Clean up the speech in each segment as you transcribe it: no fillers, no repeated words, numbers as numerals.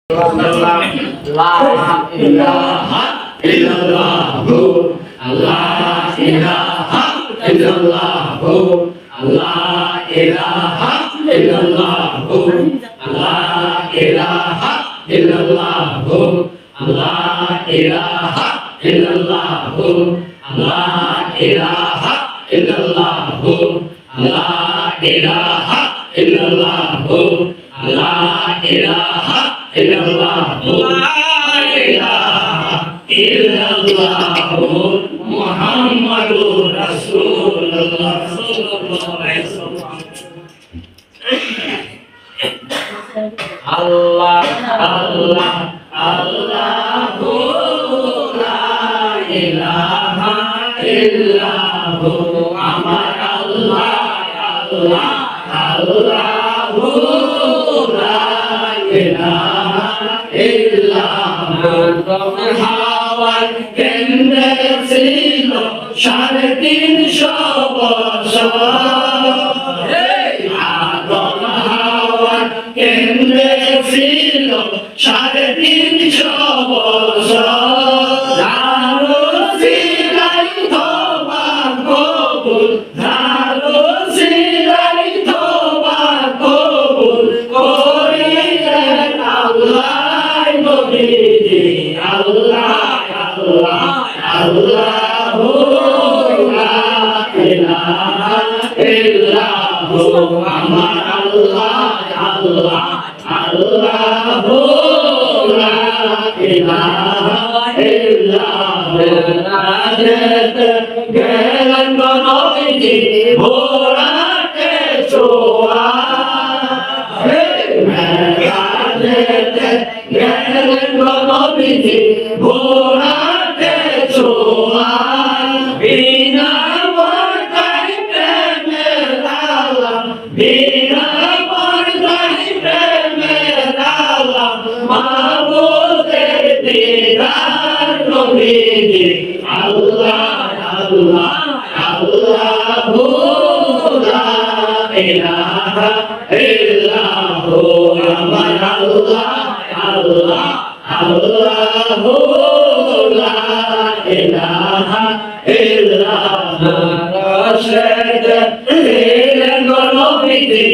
La ilaha illallah, Allah ilaha illallah, Allah ilaha illallah, Allah ilaha illallah, Allah ilaha illallah, Allah ilaha illallah, Allah ilaha illallah, Allah ilaha illallah, la ilaha illallah, Muhammadur Rasulullah sallallahu alaihi wasallam. Allah Allah Allahu la ilaha illahu, amar Allah Allah Allahu la ilaha illallah. হাওয়ার কেন্দ্রে ছিল 350 বছর, আদম হাওয়ার কেন্দ্রে ছিল 350 বছর। ধারো সিলাই তোবা কবুল, ধারো সিলাই তোবা কবুল করিলেন আল্লাহ নবীজি। আল্লাহ আল্লাহ আল্লাহু লা ইলাহা ইল্লাহু, আমার আল্লাহ আল্লাহ আল্লাহু লা ইলাহা ইল্লাহু। নাজাতে গেলেন নবীজি ভোরাতে ছোঁয়া, নাজাতে গেলেন নবীজি ভোরাতে ছোঁয়া। বিনা পর্দায় প্রেমের আলাম, বিনা পর্দায় প্রেমের আলাম, মাবুদের দিদার নবীজি। আল্লাহ আল্লাহ আল্লাহু লা ইলাহা ইল্লাহু, আমার আল্লাহ আল্লাহ আল্লাহু লা ইলাহা ইল্লাহু। রশিদ ছিলেন নবীজি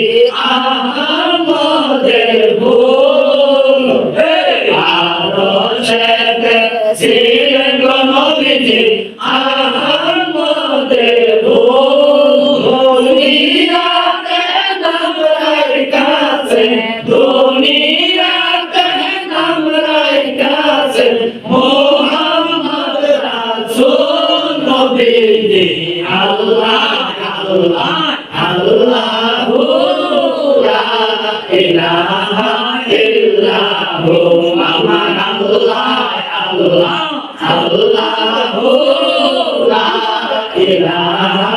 আহমদের ফুল, রশিদ ছিলেন নবীজি আহমদের ফুল। দুনিয়াতে নামরাই কাছে, দুনিয়াতে নামরাই কাছে, মুহাম্মদ রাসূল নবীজি। আল্লাহ আল্লাহ আল্লাহু লা ইলাহা ইল্লাহু, আমার আল্লাহ আল্লাহ আল্লাহু লা ইলাহা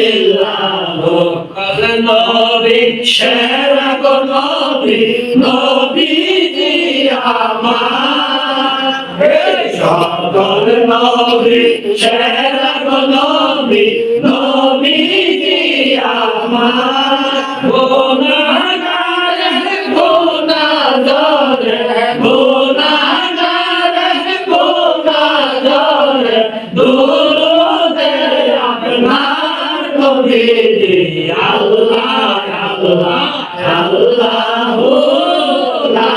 ইল্লাহু। নবী সেরা গো নবী, নবীজি আমার, সকল নবী সেরা গো নবী, নবীজি আমার। গুনাহগার গুনাহগার গুনাহগার গুনাহগার, দুরূদে আপনার নবীজি। আল্লাহ আল্লাহ আল্লাহু লা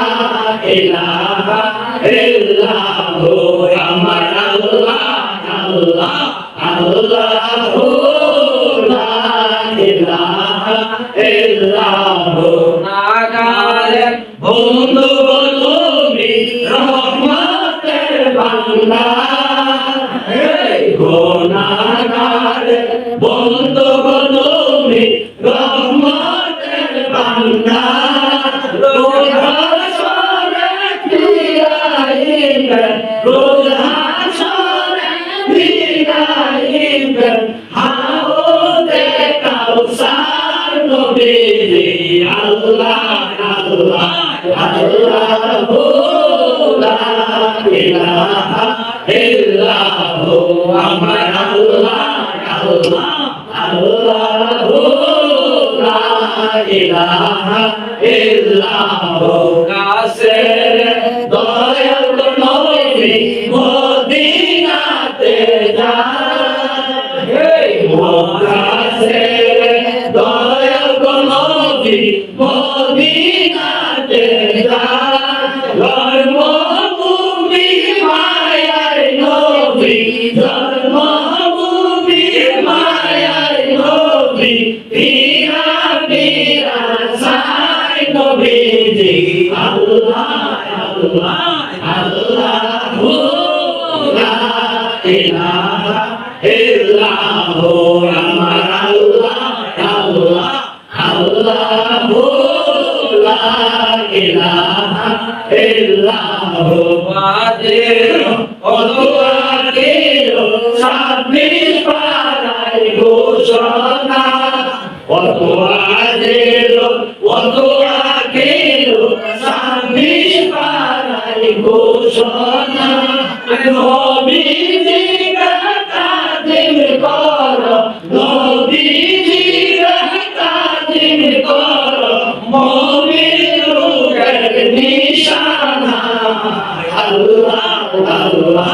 ইলাহা ইল্লাহু, আমার আল্লাহ আল্লাহ আল্লাহু লা ইলাহা ইল্লাহু। নাগারে বন্ধু নবী রহমতের বান্দা, গুনাহগারে বন্ধু নবী রহমতের বান্দা। রোজা সরে ফিরাইবেন, রোজা সরে ফিরাইবেন, হাউজে কাউসার নবীজি। আল্লাহ আল্লাহ আল্লাহু লা ইলাহা ইল্লাহু, আমার আল্লাহ আল্লাহ আল্লাহু লা ইলাহা ইল্লাল্লাহ কাসের নবীজি আল্লাহ আল্লাহ আল্লাহু লা ইলাহা ইল্লাহু আমার আল্লাহ আল্লাহ আল্লাহু লা ইলাহা ইল্লাহু ওয়াজির ওয়াজির সাব্বির পারাই ঘোষণা ওয়াজির ওয়াজির সাব্বির পারাই ঘোষণা নবীজি কাদিম কর নবীজি কাদিম কর মুমিনুদের নিশানা আল্লাহ আল্লাহ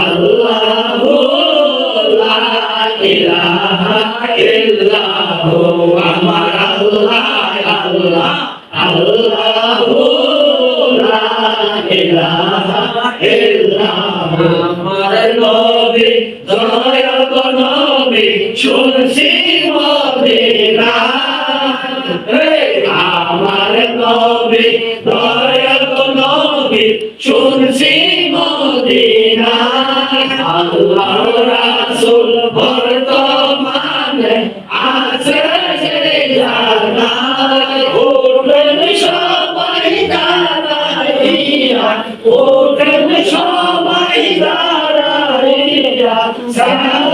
আল্লাহু লা ইলাহা ইল্লাহু আমার আল্লাহ আল্লাহ আল্লাহু লা ইলাহা ইল্লাহু আমার নবী দয়াল নবী শুনছি মদিনা আমার নবী দয়াল নবী শুনছি মদিনা আল্লাহ রাসূল বর্তমানে আছে যে জানা ওঠেন সবাই দাঁড়াইয়া ওঠেন সবাই দাঁড়াইয়া সালাম